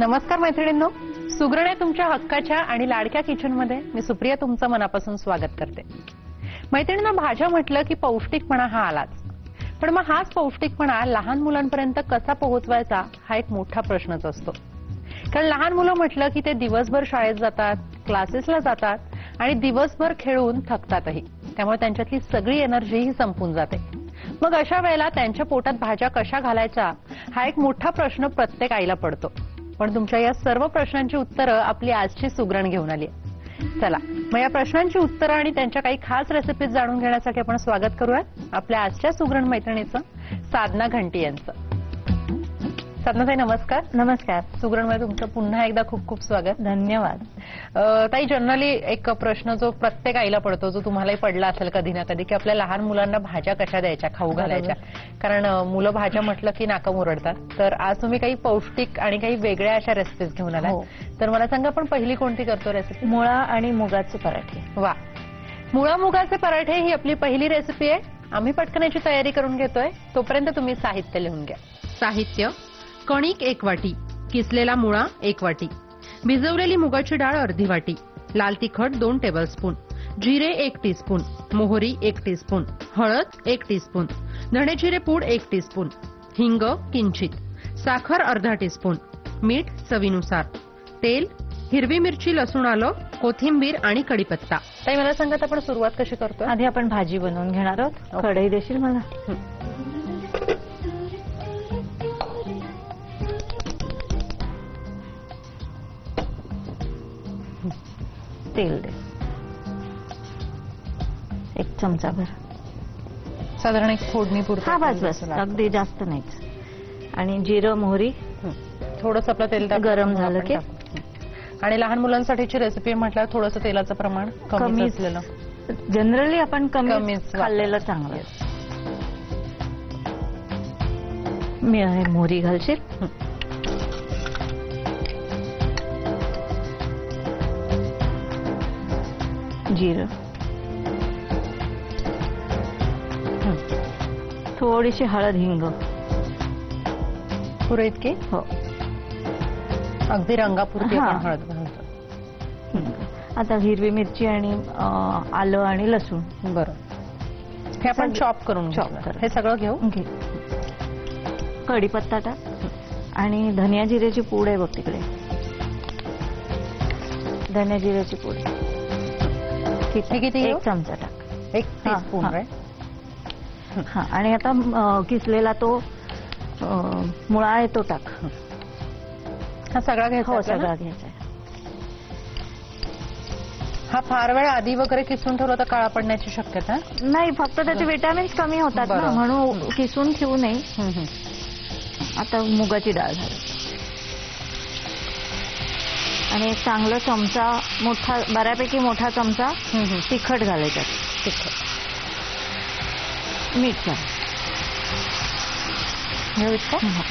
नमस्कार मैत्रिणींनो, सुगरण आहे तुमच्या हक्काच्या आणि लाडक्या किचनमध्ये मी सुप्रिया तुमचं मनापासून स्वागत करते. मैत्रिणींनो, भाज्या म्हटलं की पौष्टिकपणा हा आलाच. पण मग हाच पौष्टिकपणा लहान मुलांपर्यंत कसा पोहोचवायचा हा एक मोठा प्रश्नच असतो. कारण लहान मुलं म्हटलं की ते दिवसभर शाळेत जातात, क्लासेसला जातात आणि दिवसभर खेळून थकतातही. त्यामुळे त्यांच्यातली सगळी एनर्जी ही संपून जाते. मग अशा वेळेला त्यांच्या पोटात भाज्या कशा घालायच्या हा एक मोठा प्रश्न प्रत्येक आईला पडतो. पण तुमच्या या सर्व प्रश्नांची उत्तरं आपली आजची सुगरण घेऊन आली. चला मग या प्रश्नांची उत्तरं आणि त्यांच्या काही खास रेसिपीज जाणून घेण्यासाठी आपण स्वागत करूयात आपल्या आजच्या सुगरण मैत्रिणीचं, साधना घंटी यांचं. साधनाताई नमस्कार. नमस्कार. सुगरणमध्ये तुमचं पुन्हा एकदा खूप खूप स्वागत. धन्यवाद. ताई, जनरली एक प्रश्न जो प्रत्येक आईला पडतो, जो तुम्हालाही पडला असेल कधी ना कधी, की आपल्या लहान मुलांना भाज्या कशा द्यायच्या, खाऊ घालायच्या. कारण मुलं भाज्या म्हटलं की नाकं मुरडतात. तर आज तुम्ही काही पौष्टिक आणि काही वेगळ्या अशा रेसिपीज घेऊन आला. तर मला सांगा, आपण पहिली कोणती करतो रेसिपी? मुळा आणि मुगाचे पराठे. वा, मुळा मुगाचे पराठे ही आपली पहिली रेसिपी आहे. आम्ही पटकन याची तयारी करून घेतोय. तोपर्यंत तुम्ही साहित्य लिहून घ्या. साहित्य: कणिक 1 वाटी, किसलेला मुळा 1 वाटी, भिजवलेली मुगाची डाळ अर्धी वाटी, लाल तिखट 2 टेबलस्पून, जिरे 1 टीस्पून, मोहरी 1 टीस्पून, हळद 1 टीस्पून, धणे जिरे पूड 1 टीस्पून, हिंग किंचित, साखर अर्धा टीस्पून, मीठ चवीनुसार, तेल, हिरवी मिरची, लसूण, आलं, कोथिंबीर आणि कढीपत्ता. ताई, मला सांगा आपण सुरुवात कशी करतो? आधी आपण भाजी बनवून घेणार आहोत. कढई देशील मला? तेल दे, 1 चमचा भर. साधारण एक फोडणी पुरतं. हा, बस अगदी जास्त नाहीच. आणि जिरं मोहरी थोडंसं आपलं तेल गरम झालं की. आणि लहान मुलांसाठीची रेसिपी म्हटल्यावर थोडंसं तेलाचं प्रमाण कमी असलेलं. जनरली आपण कमी खाल्लेलं चांगलं. मोहरी घालशील. जिरं, थोडीशी हळद, हिंग. पुरे इतके? हो, अगदी रंगापुरती आपण हळद घालतो. आता हिरवी मिरची आणि आलं आणि लसूण. बरं, हे आपण चॉप करून हे सगळं घेऊ. कढीपत्ता टाक आणि धनिया जिऱ्याची पूड आहे बघ तिकडे. धनिया जिऱ्याची पूड किती? 1 चमचा टाक. 1 टीस्पून. हा, आणि आता किसलेला तो मुळा आहे तो टाक. हा सगळा घ्यायचा? हो, सगळा घ्यायचा. हा फार वेळ आधी वगैरे किसून ठेवलं तर काळा पडण्याची शक्यता नाही, फक्त त्याचे विटॅमिन्स कमी होतात ना, म्हणून किसून ठेवू नये. आता मुगाची डाळ घाल आणि एक चांगला चमचा, मोठा, बऱ्यापैकी मोठा चमचा तिखट घालायचा. तिखट, मीठ घाल.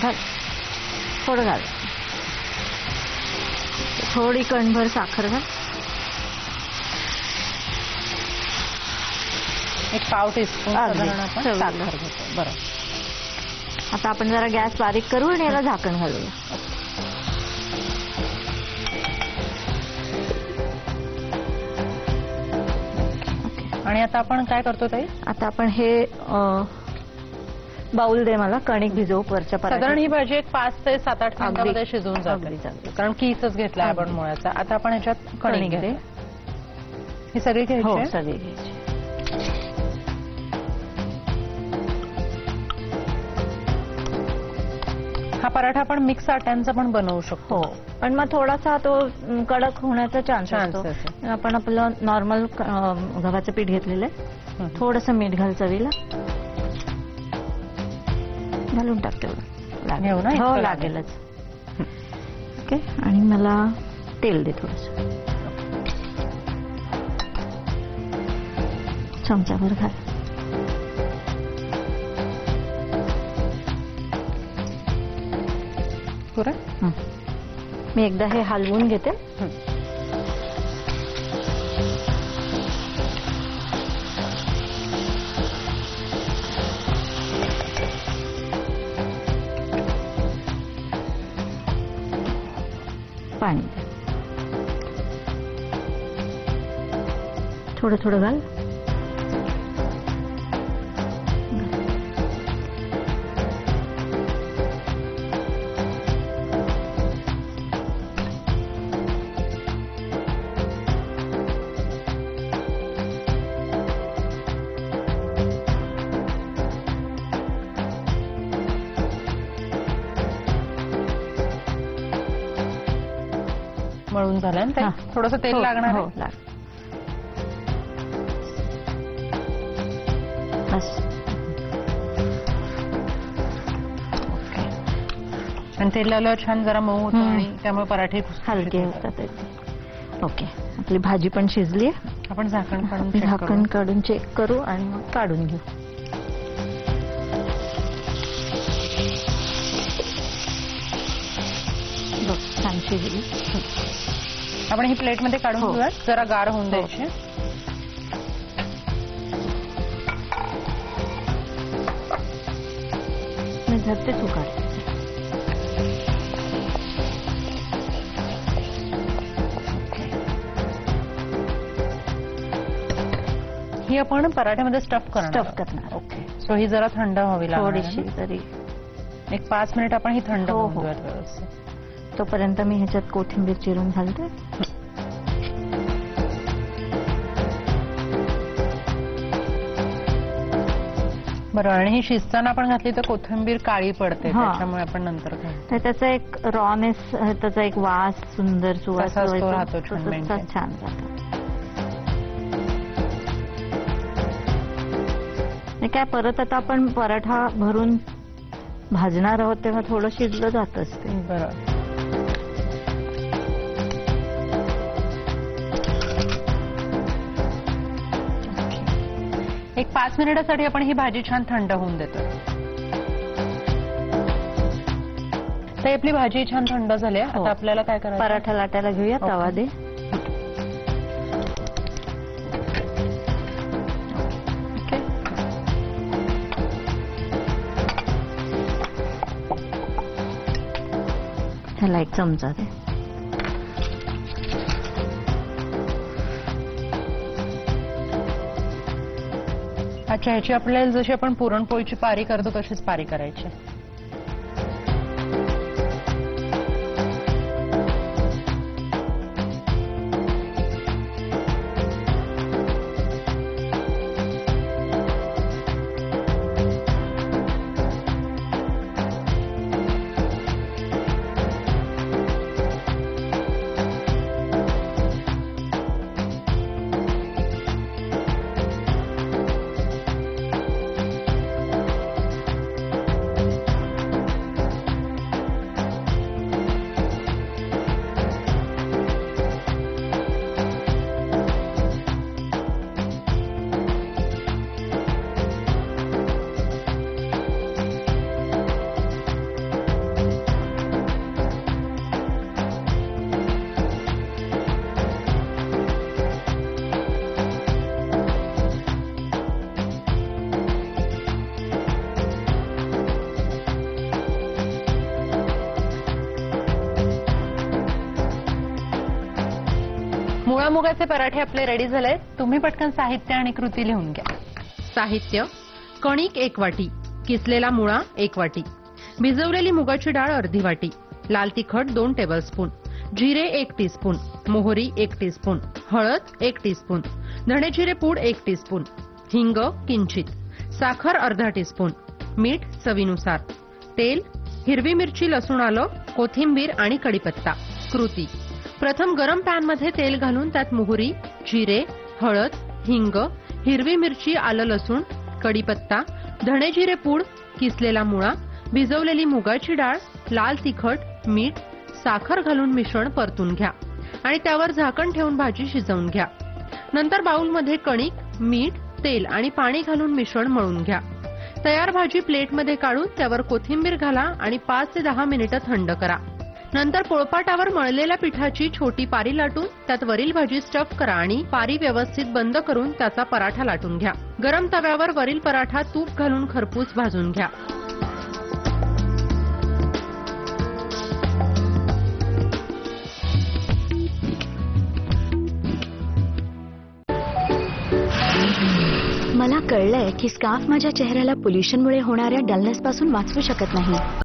घाल, थोडं घाल. थोडी कणभर साखर घाल. 1 पाव टीस्पून साखर घेतो. बरं, आता आपण जरा गॅस बारीक करू आणि याला झाकण घालूया. आणि आता आपण काय करतो ताई? आता आपण हे बाउल दे मला. कणिक भिजवू वरच्या पराठ्यात. साधारण ही भाजी एक 5 ते 7-8 मिनिटांमध्ये शिजवून जाते, कारण कीसच घेतलाय आपण मुळाचा. आता आपण ह्याच्यात कणिक घेते. ही सगळी घ्यायची? हो, सगळी घ्यायची. हा पराठा आपण मिक्स आट्यांचा पण बनवू शकतो. हो, पण मग थोडासा तो कडक होण्याचा चान्स असतो. आपण आपलं नॉर्मल गव्हाचं पीठ घेतलेलं आहे. थोडंसं मीठ घाल चवीला. घालून टाक तेवढं. हो, लागेलच. ओके, आणि मला तेल दे थोडंसं. चमचाभर घाल. पुरं? मी एकदा हे हलवून घेते. पाणी दे. थोडं थोडं घाल. मळून झालं ना, थोडंसं तेल लागणार. हो, लाग. बस. आणि तेल लावल्यावर छान जरा मऊ होतं आणि त्यामुळे पराठे हलके होतात. ओके, आपली भाजी पण शिजली आहे. आपण झाकण काढून चेक करू आणि मग काढून घेऊ. छान शिजली. आपण ही प्लेटमध्ये काढून घेऊया. जरा गार होऊन द्यायची. मी धरते, तू काढ. ही आपण पराठ्यामध्ये स्टफ करणार. ओके. सो ही जरा थंड व्हावी लागेल. थोडीशी तरी एक 5 मिनिट आपण ही थंड होऊन देऊयात व्यवस्थित. तोपर्यंत मी ह्याच्यात कोथिंबीर चिरून घालते. बरं, आणि ही शिजताना आपण घातली तर कोथिंबीर काळी पडते, त्याच्यामुळे आपण नंतर घालतो. त्याचा एक रॉनेस, त्याचा एक वास, सुंदर सुवास राहतो. छान राहतो. काय परत आता आपण पराठा भरून भाजणार आहोत तेव्हा थोडं शिजलं जातच ते. बरं. एक 5 मिनिटासाठी आपण ही भाजी छान थंड होऊन देतो. तर आपली भाजी छान थंड झाली. आता आपल्याला काय करायचं? पराठा लाटायला घेऊया. तवा दे. ह्याला एक चमचा दे. अच्छा, ह्याची आपल्याला जशी आपण पुरणपोळीची पारी करतो तशीच पारी करायची. मुळा मुगाचे पराठे आपले रेडी झाले. तुम्ही पटकन साहित्य आणि कृती लिहून घ्या. साहित्य: कणिक 1 वाटी, किसलेला मुळा 1 वाटी, भिजवलेली मुगाची डाळ अर्धी वाटी, लाल तिखट 2 टेबलस्पून, जिरे 1 टीस्पून, मोहरी 1 टीस्पून, हळद 1 टीस्पून, धणे जिरे पूड 1 टीस्पून, हिंग किंचित, साखर अर्धा टीस्पून, मीठ चवीनुसार, तेल, हिरवी मिरची, लसूण, आलं, कोथिंबीर आणि कढीपत्ता. कृती: प्रथम गरम पॅनमध्ये तेल घालून त्यात मोहरी, जिरे, हळद, हिंग, हिरवी मिरची, आलं, लसूण, कढीपत्ता, धणे जिरे पूड, किसलेला मुळा, भिजवलेली मुगाची डाळ, लाल तिखट, मीठ, साखर घालून मिश्रण परतून घ्या आणि त्यावर झाकण ठेवून भाजी शिजवून घ्या. नंतर बाउलमध्ये कणिक, मीठ, तेल आणि पाणी घालून मिश्रण मळून घ्या. तयार भाजी प्लेटमध्ये काढून त्यावर कोथिंबीर घाला आणि 5 ते 10 मिनिटं थंड करा. नंतर पोळपाटावर मळलेल्या पिठाची छोटी पारी लाटून त्यात वरील भाजी स्टफ करा आणि पारी व्यवस्थित बंद करून त्याचा पराठा लाटून घ्या. गरम तव्यावर वरील पराठा तूप घालून खरपूस भाजून घ्या. की स्कार्फ माझ्या चेहऱ्याला पोल्युशनमुळे होणाऱ्या डलनेस पासून वाचवू शकत नाही.